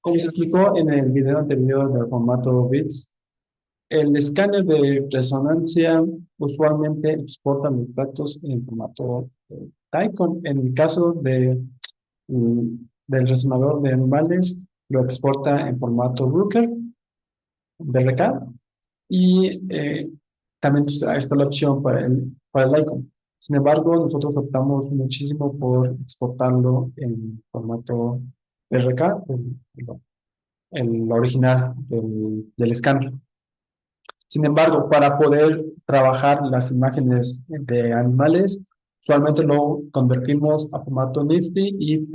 Como se explicó en el video anterior del formato bits, el escáner de resonancia usualmente exporta los datos en formato TICON. En el caso mm, del resonador de animales, lo exporta en formato Brooker, BRK, y también está la opción para el icon. Sin embargo, nosotros optamos muchísimo por exportarlo en formato RK, el original del escáner. Sin embargo, para poder trabajar las imágenes de animales, usualmente lo convertimos a formato NIFTY y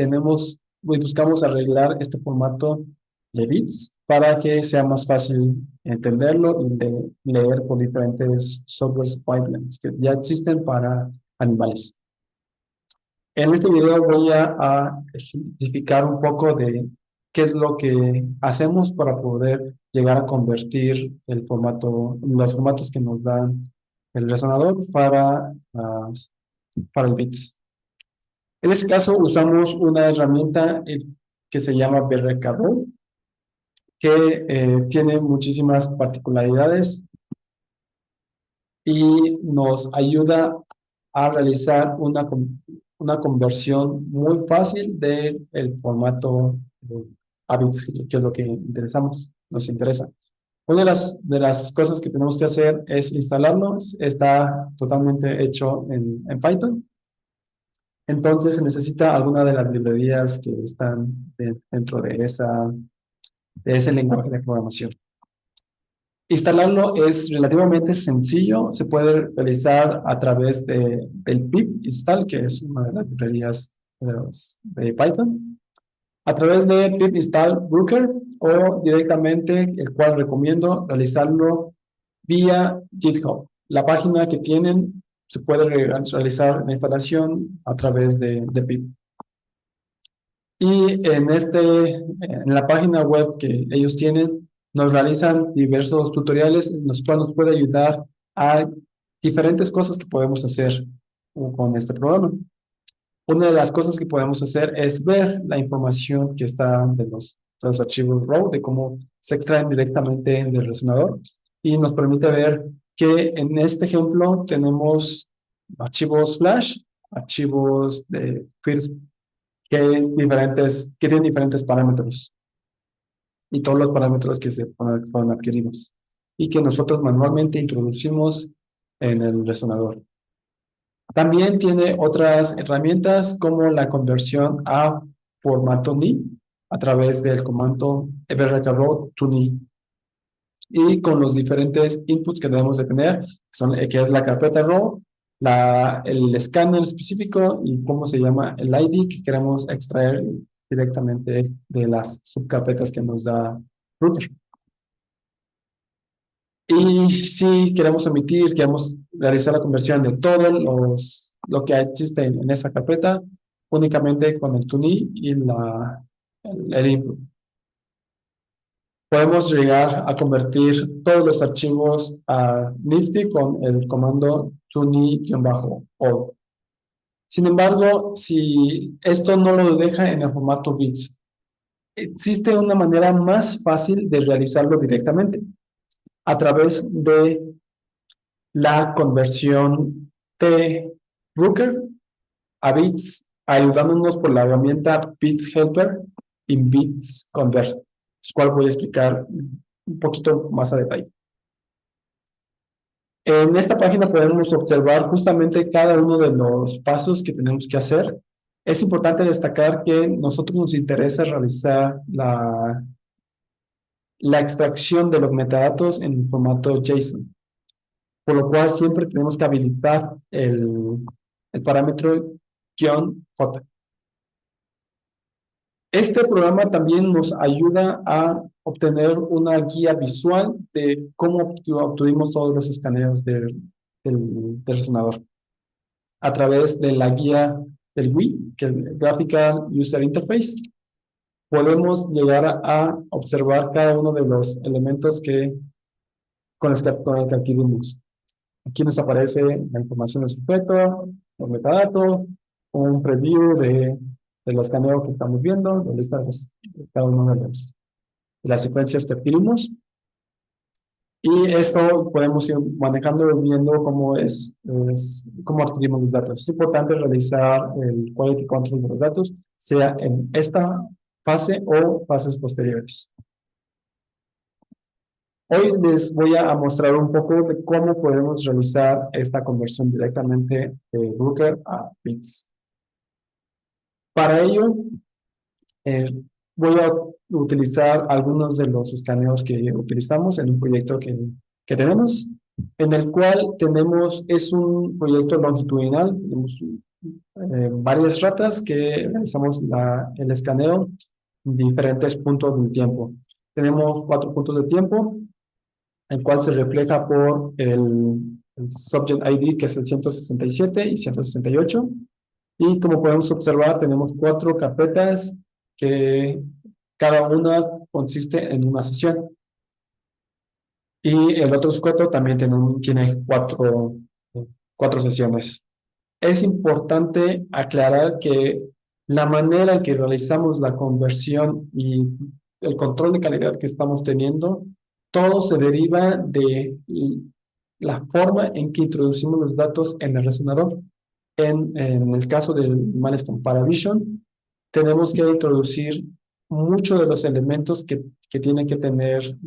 buscamos arreglar este formato de bits para que sea más fácil entenderlo y de leer por diferentes software pipelines que ya existen para animales. En este video voy a ejemplificar un poco de qué es lo que hacemos para poder llegar a convertir los formatos que nos dan el resonador para el bits. En este caso usamos una herramienta que se llama BRKRAW, que tiene muchísimas particularidades y nos ayuda a realizar una conversión muy fácil del formato a bits, que es lo que nos interesa. Una de las cosas que tenemos que hacer es instalarlo. Está totalmente hecho en Python. Entonces se necesita alguna de las librerías que están dentro de ese lenguaje de programación. Instalarlo es relativamente sencillo, se puede realizar a través del pip install, que es una de las librerías de Python, a través de pip install Brooker o directamente, el cual recomiendo realizarlo vía GitHub. La página que tienen se puede realizar la instalación a través de pip. Y en la página web que ellos tienen, nos realizan diversos tutoriales en los cuales nos puede ayudar a diferentes cosas que podemos hacer con este programa. Una de las cosas que podemos hacer es ver la información que está de los archivos RAW, de cómo se extraen directamente del resonador, y nos permite ver que en este ejemplo tenemos archivos Flash, archivos de FIRS que tienen diferentes parámetros y todos los parámetros que fueron adquiridos y que nosotros manualmente introducimos en el resonador. También tiene otras herramientas como la conversión a formato NI a través del comando brkraw to NI y con los diferentes inputs que debemos de tener, que es la carpeta RAW, el escáner específico y cómo se llama el ID que queremos extraer directamente de las subcarpetas que nos da Router. Y si queremos realizar la conversión de todo lo que existe en esa carpeta, únicamente con el TUNI y el input. Podemos llegar a convertir todos los archivos a NIFTY con el comando tuni-o. Sin embargo, si esto no lo deja en el formato bits, existe una manera más fácil de realizarlo directamente a través de la conversión de Brooker a bits, ayudándonos por la herramienta Bits Helper y Bits Convert, cual voy a explicar un poquito más a detalle. En esta página podemos observar justamente cada uno de los pasos que tenemos que hacer. Es importante destacar que a nosotros nos interesa realizar la extracción de los metadatos en formato JSON, por lo cual siempre tenemos que habilitar el parámetro "-j". Este programa también nos ayuda a obtener una guía visual de cómo obtuvimos todos los escaneos del resonador a través de la guía del GUI, que es el Graphical User Interface. Podemos llegar a observar cada uno de los elementos con los que adquirimos. Aquí nos aparece la información del sujeto, los metadatos, un preview del escaneo que estamos viendo, de lista de cada uno las secuencias que adquirimos. Y esto podemos ir manejando y viendo cómo adquirimos los datos. Es importante realizar el quality control de los datos, sea en esta fase o fases posteriores. Hoy les voy a mostrar un poco de cómo podemos realizar esta conversión directamente de Brooker a bits. Para ello, eh, voy a utilizar algunos de los escaneos que utilizamos en un proyecto que tenemos, en el cual es un proyecto longitudinal, tenemos varias ratas que realizamos el escaneo en diferentes puntos del tiempo. Tenemos 4 puntos de tiempo, el cual se refleja por el Subject ID, que es el 167 y 168. Y como podemos observar, tenemos 4 carpetas que cada una consiste en una sesión. Y el otro sujeto también tiene 4 sesiones. Es importante aclarar que la manera en que realizamos la conversión y el control de calidad que estamos teniendo, todo se deriva de la forma en que introducimos los datos en el resonador. En el caso de animales con Paravision, tenemos que introducir muchos de los elementos que tiene que tener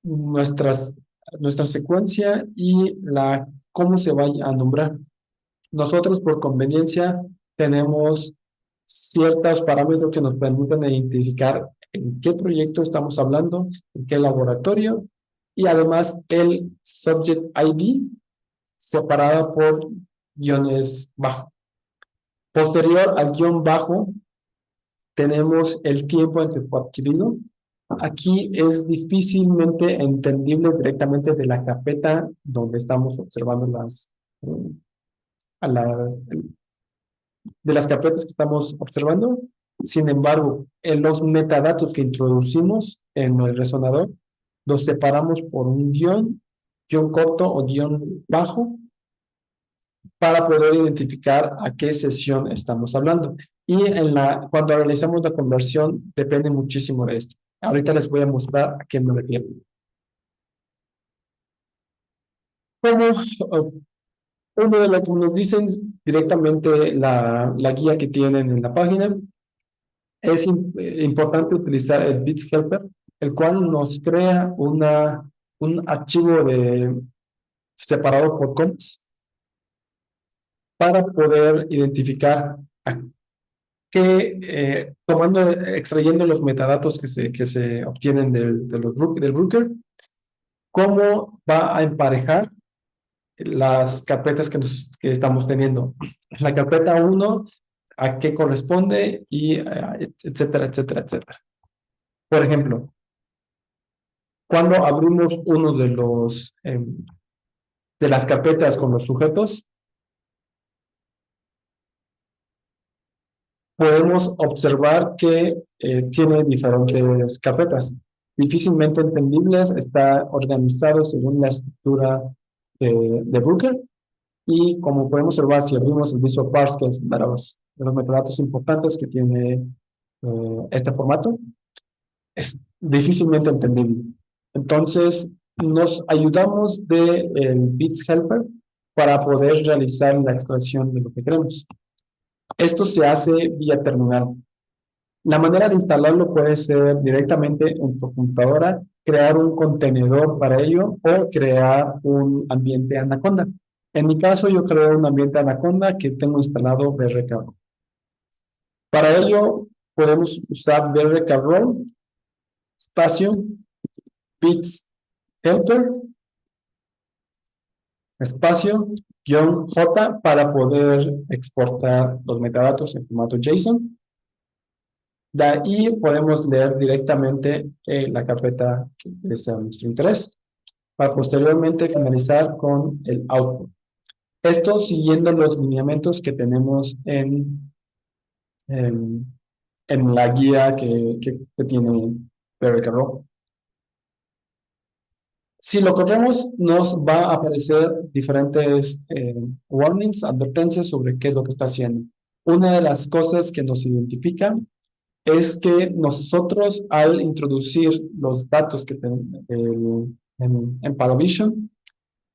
nuestras, nuestra secuencia y cómo se vaya a nombrar. Nosotros, por conveniencia, tenemos ciertos parámetros que nos permiten identificar en qué proyecto estamos hablando, en qué laboratorio, y además el Subject ID separado por guiones bajo. Posterior al guión bajo, tenemos el tiempo en que fue adquirido. Aquí es difícilmente entendible directamente de la carpeta donde estamos observando de las carpetas que estamos observando. Sin embargo, en los metadatos que introducimos en el resonador, los separamos por un guión corto o guión bajo, para poder identificar a qué sesión estamos hablando. Y cuando realizamos la conversión, depende muchísimo de esto. Ahorita les voy a mostrar a qué me refiero. Uno de lo que nos dicen directamente la guía que tienen en la página, es importante utilizar el Bits Helper, el cual nos crea un archivo separado por comas para poder identificar extrayendo los metadatos que se obtienen del Brooker, cómo va a emparejar las carpetas que estamos teniendo. La carpeta 1, a qué corresponde, y etcétera, etcétera, etcétera. Por ejemplo, cuando abrimos uno de las carpetas con los sujetos, podemos observar que tiene diferentes carpetas, difícilmente entendibles, está organizado según la estructura de Brooker, y como podemos observar, si abrimos el Visual Parse, que es de los metadatos importantes que tiene este formato, es difícilmente entendible. Entonces, nos ayudamos del Bits Helper para poder realizar la extracción de lo que queremos. Esto se hace vía terminal. La manera de instalarlo puede ser directamente en tu computadora, crear un contenedor para ello o crear un ambiente Anaconda. En mi caso, yo creo un ambiente Anaconda que tengo instalado BRK. Para ello, podemos usar BRK espacio bits helper espacio -j para poder exportar los metadatos en formato JSON. De ahí podemos leer directamente la carpeta que es de nuestro interés, para posteriormente finalizar con el output. Esto siguiendo los lineamientos que tenemos en la guía que tiene BRK. Si lo corremos, nos va a aparecer diferentes warnings, advertencias sobre qué es lo que está haciendo. Una de las cosas que nos identifica es que nosotros al introducir los datos que en Paravision,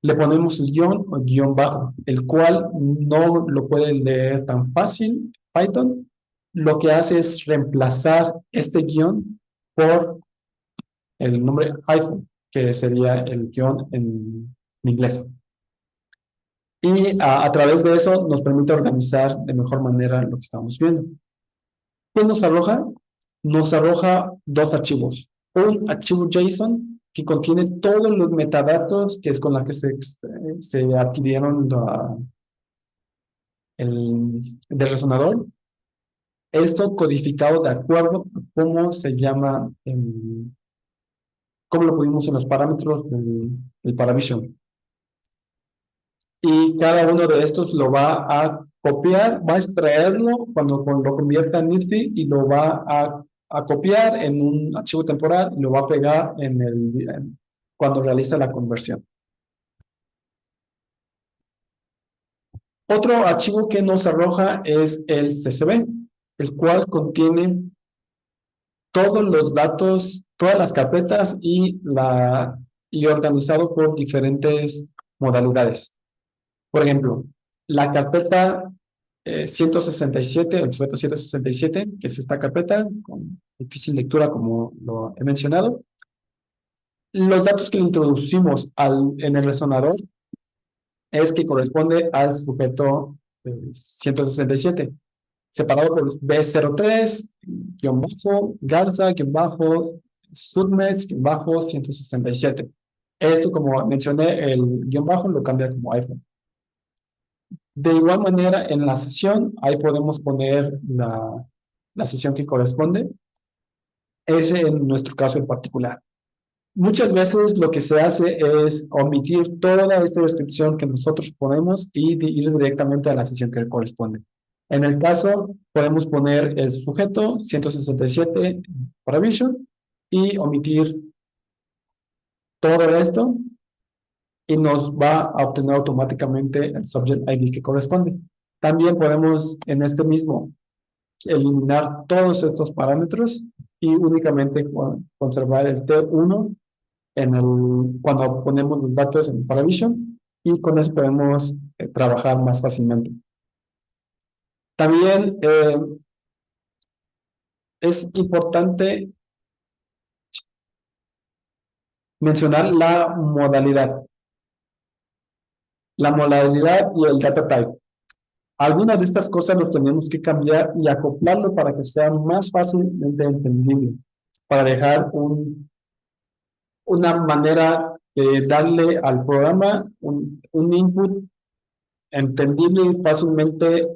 le ponemos el guión o guión bajo, el cual no lo puede leer tan fácil Python. Lo que hace es reemplazar este guión por el nombre hyphen, que sería el guión en inglés. Y a través de eso nos permite organizar de mejor manera lo que estamos viendo. ¿Qué nos arroja? Nos arroja dos archivos. Un archivo JSON que contiene todos los metadatos que es con la que se adquirieron del resonador. Esto codificado de acuerdo a cómo se llama, cómo lo pusimos en los parámetros del Paravision. Y cada uno de estos lo va a copiar, va a extraerlo cuando lo convierta en NIFTY y lo va a copiar en un archivo temporal y lo va a pegar cuando realiza la conversión. Otro archivo que nos arroja es el CSV, el cual contiene todos los datos, todas las carpetas y organizado por diferentes modalidades. Por ejemplo, la carpeta 167, el sujeto 167, que es esta carpeta con difícil lectura como lo he mencionado. Los datos que introducimos en el resonador es que corresponde al sujeto 167, separado por B03, guión bajo, Garza, guión bajo, Submets, guión bajo, 167. Esto, como mencioné, el guión bajo lo cambia como iPhone. De igual manera, en la sesión, ahí podemos poner la sesión que corresponde. Ese en nuestro caso en particular. Muchas veces lo que se hace es omitir toda esta descripción que nosotros ponemos y ir directamente a la sesión que corresponde. En el caso, podemos poner el sujeto 167 para Vision y omitir todo esto y nos va a obtener automáticamente el subject ID que corresponde. También podemos en este mismo eliminar todos estos parámetros y únicamente conservar el T1 cuando ponemos los datos en Paravision y con eso podemos trabajar más fácilmente. También es importante mencionar la modalidad. La modalidad y el data type. Algunas de estas cosas lo tenemos que cambiar y acoplarlo para que sea más fácilmente entendible, para dejar una manera de darle al programa un input entendible y fácilmente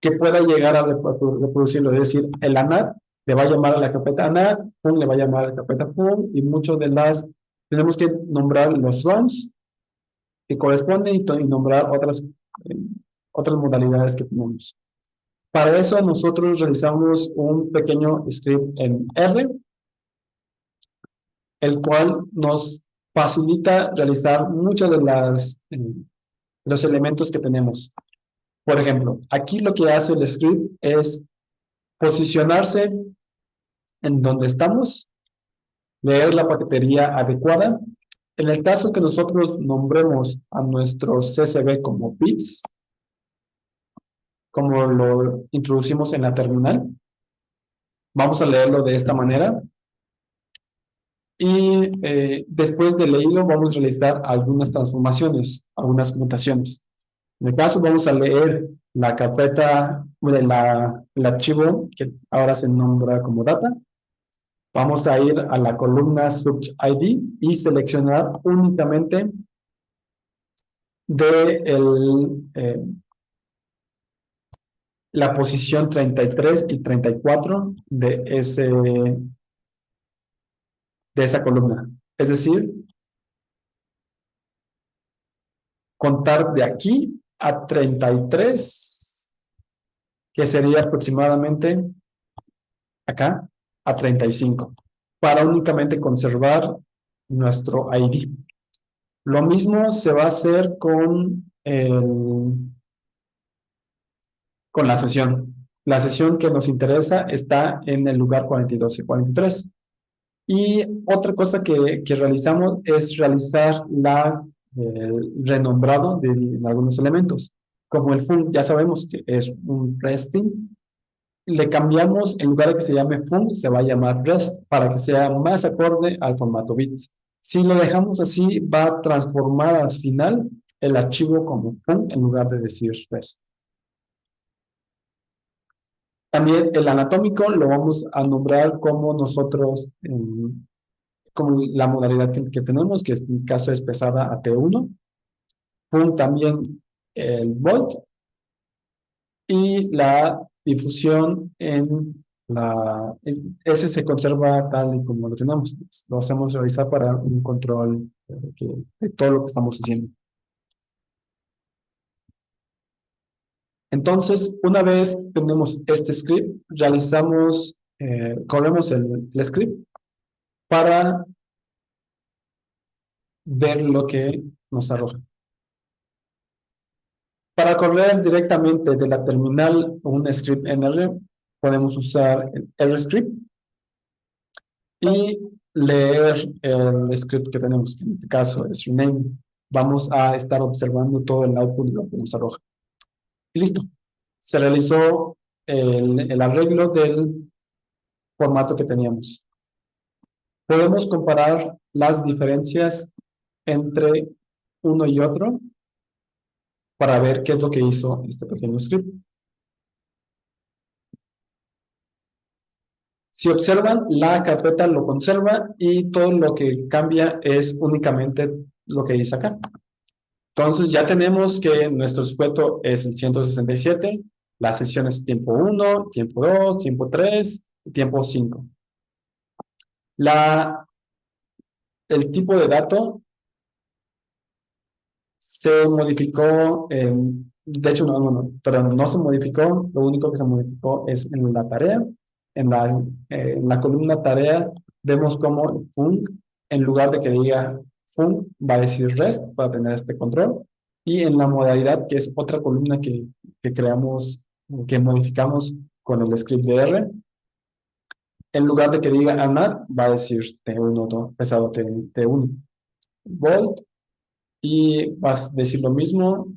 que pueda llegar a reproducirlo. Es decir, el ANAT le va a llamar a la carpeta ANAT, PUM le va a llamar a la carpeta PUM, y muchos de tenemos que nombrar los runs que corresponden y nombrar otras modalidades que tenemos. Para eso nosotros realizamos un pequeño script en R, el cual nos facilita realizar muchos de los elementos que tenemos. Por ejemplo, aquí lo que hace el script es posicionarse en donde estamos, leer la paquetería adecuada. En el caso que nosotros nombremos a nuestro CSV como bits, como lo introducimos en la terminal, vamos a leerlo de esta manera. Y después de leerlo vamos a realizar algunas transformaciones, algunas mutaciones. En el caso vamos a leer la carpeta, el archivo que ahora se nombra como data. Vamos a ir a la columna subject ID y seleccionar únicamente la posición 33 y 34 de esa columna. Es decir, contar de aquí a 33, que sería aproximadamente acá, a 35, para únicamente conservar nuestro ID. Lo mismo se va a hacer con la sesión. La sesión que nos interesa está en el lugar 42 y 43. Y otra cosa que realizamos es realizar el renombrado de algunos elementos. Como el fun ya sabemos que es un resting, le cambiamos, en lugar de que se llame fun, se va a llamar rest para que sea más acorde al formato bits. Si lo dejamos así, va a transformar al final el archivo como fun en lugar de decir rest. También el anatómico lo vamos a nombrar como nosotros, como la modalidad que tenemos, que en este caso es pesada a T1. Fun también el volt y la difusión ese se conserva tal y como lo tenemos. Lo hacemos realizar para un control de todo lo que estamos haciendo. Entonces, una vez tenemos este script, corremos el script para ver lo que nos arroja. Para correr directamente de la terminal un script en R, podemos usar el RScript y leer el script que tenemos, que en este caso es rename. Vamos a estar observando todo el output de lo que nos arroja. Y listo. Se realizó el arreglo del formato que teníamos. Podemos comparar las diferencias entre uno y otro para ver qué es lo que hizo este pequeño script. Si observan, la carpeta lo conserva y todo lo que cambia es únicamente lo que dice acá. Entonces ya tenemos que nuestro sujeto es el 167, las sesiones tiempo 1, tiempo 2, tiempo 3 y tiempo 5. El tipo de dato se modificó, de hecho pero no se modificó, lo único que se modificó es en la tarea. En la columna tarea vemos como func, en lugar de que diga func, va a decir rest para tener este control. Y en la modalidad, que es otra columna que creamos, que modificamos con el script de R, en lugar de que diga anat, va a decir T1, pesado T1. Volt, y vas a decir lo mismo,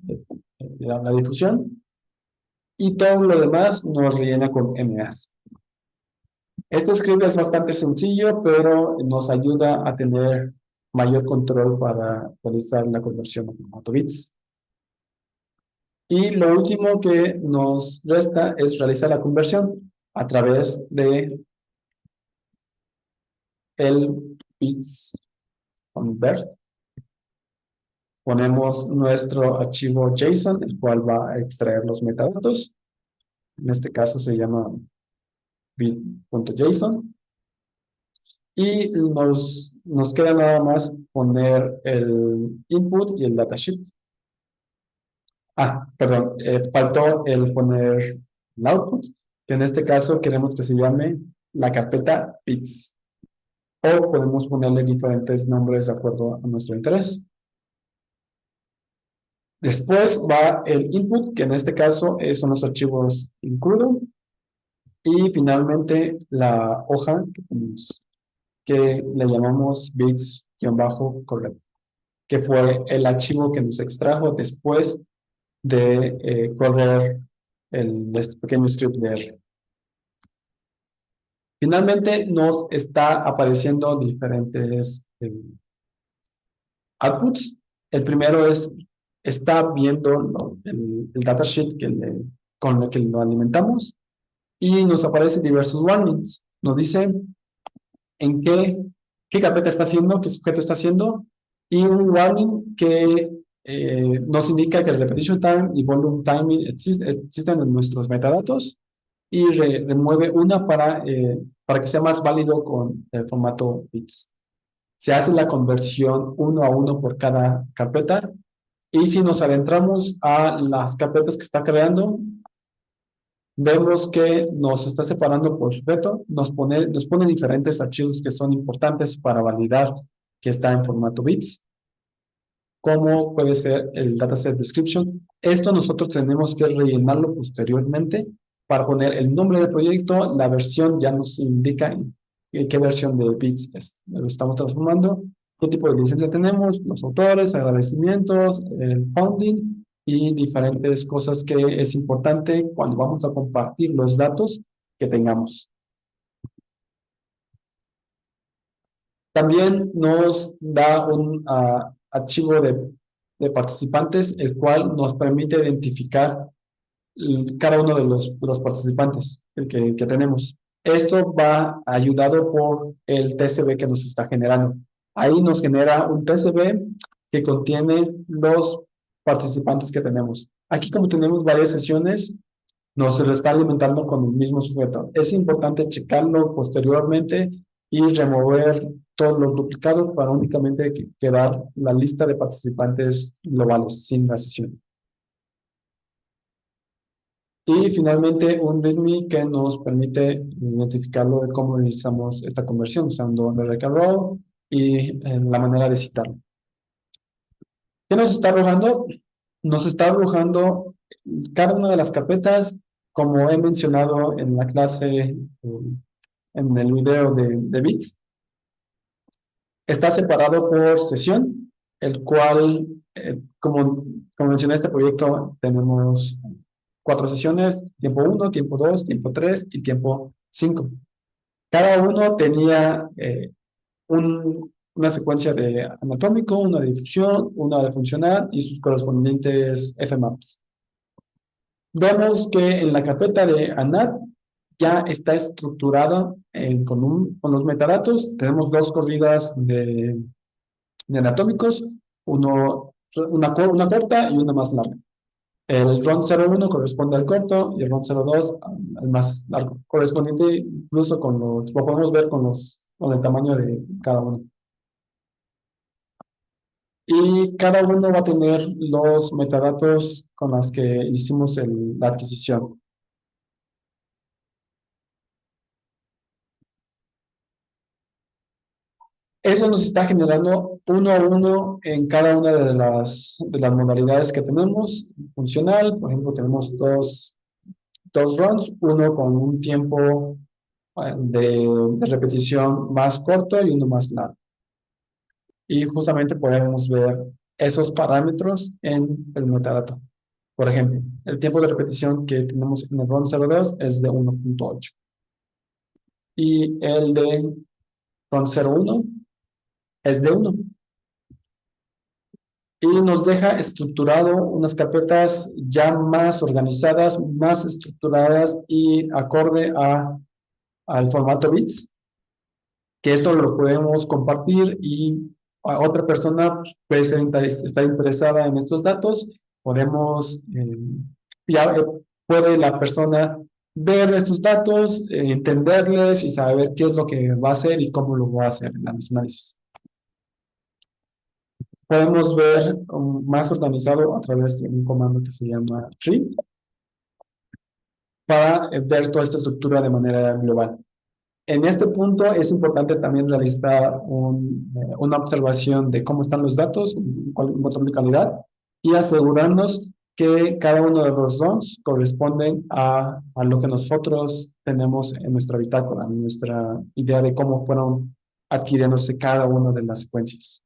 la difusión, y todo lo demás nos rellena con MAs. Este script es bastante sencillo, pero nos ayuda a tener mayor control para realizar la conversión a formato bits. Y lo último que nos resta es realizar la conversión a través de el bits convert. Ponemos nuestro archivo JSON, el cual va a extraer los metadatos. En este caso se llama bit.json. Y nos queda nada más poner el input y el datasheet. Perdón, faltó el poner el output, que en este caso queremos que se llame la carpeta bits. O podemos ponerle diferentes nombres de acuerdo a nuestro interés. Después va el input, que en este caso son los archivos includo. Y finalmente la hoja que le llamamos bits-correct, que fue el archivo que nos extrajo después de correr este pequeño script de R. Finalmente nos está apareciendo diferentes outputs. El primero está viendo el datasheet con el que lo alimentamos y nos aparecen diversos warnings. Nos dice en qué carpeta está haciendo, qué sujeto está haciendo, y un warning que nos indica que el repetition time y volume timing existen en nuestros metadatos y remueve una para que sea más válido con el formato bits. Se hace la conversión uno a uno por cada carpeta y si nos adentramos a las carpetas que está creando, vemos que nos está separando por sujeto, nos pone diferentes archivos que son importantes para validar que está en formato bits, como puede ser el dataset description. Esto nosotros tenemos que rellenarlo posteriormente para poner el nombre del proyecto, la versión ya nos indica qué versión de bits lo estamos transformando, qué tipo de licencia tenemos, los autores, agradecimientos, el funding y diferentes cosas que es importante cuando vamos a compartir los datos que tengamos. También nos da un archivo de participantes, el cual nos permite identificar cada uno de los participantes que tenemos. Esto va ayudado por el TCB que nos está generando. Ahí nos genera un TCB que contiene los participantes que tenemos. Aquí, como tenemos varias sesiones, nos lo está alimentando con el mismo sujeto. Es importante checarlo posteriormente y remover todos los duplicados para únicamente quedar la lista de participantes globales sin la sesión. Y finalmente un README que nos permite identificarlo de cómo realizamos esta conversión usando el Row y la manera de citarlo. ¿Qué nos está arrojando? Nos está arrojando cada una de las carpetas, como he mencionado en la clase, en el video de bits. Está separado por sesión, el cual, como mencioné, este proyecto tenemos 4 sesiones: tiempo 1, tiempo 2, tiempo 3 y tiempo 5. Cada uno tenía una secuencia de anatómico, una de difusión, una de funcional y sus correspondientes fmaps. Vemos que en la carpeta de ANAT ya está estructurada con los metadatos. Tenemos 2 corridas de anatómicos, una corta y una más larga. El RON 01 corresponde al corto y el RON 02 al más largo, correspondiente incluso lo podemos ver con el tamaño de cada uno. Y cada uno va a tener los metadatos con los que hicimos la adquisición. Eso nos está generando uno a uno en cada una de las modalidades que tenemos. Funcional, por ejemplo, tenemos dos runs, uno con un tiempo de repetición más corto y uno más largo. Y justamente podemos ver esos parámetros en el metadato. Por ejemplo, el tiempo de repetición que tenemos en el run 02 es de 1.8. Y el de run 01 es de 1. Y nos deja estructurado unas carpetas ya más organizadas, más estructuradas y acorde al formato bits, que esto lo podemos compartir y a otra persona puede estar interesada en estos datos. Podemos, puede la persona ver estos datos, entenderles y saber qué es lo que va a hacer y cómo lo va a hacer en los análisis. Podemos ver más organizado a través de un comando que se llama tree para ver toda esta estructura de manera global. En este punto es importante también realizar una observación de cómo están los datos, un control de calidad, y asegurarnos que cada uno de los runs corresponden a lo que nosotros tenemos en nuestra bitácora, en nuestra idea de cómo fueron adquiriéndose cada una de las secuencias.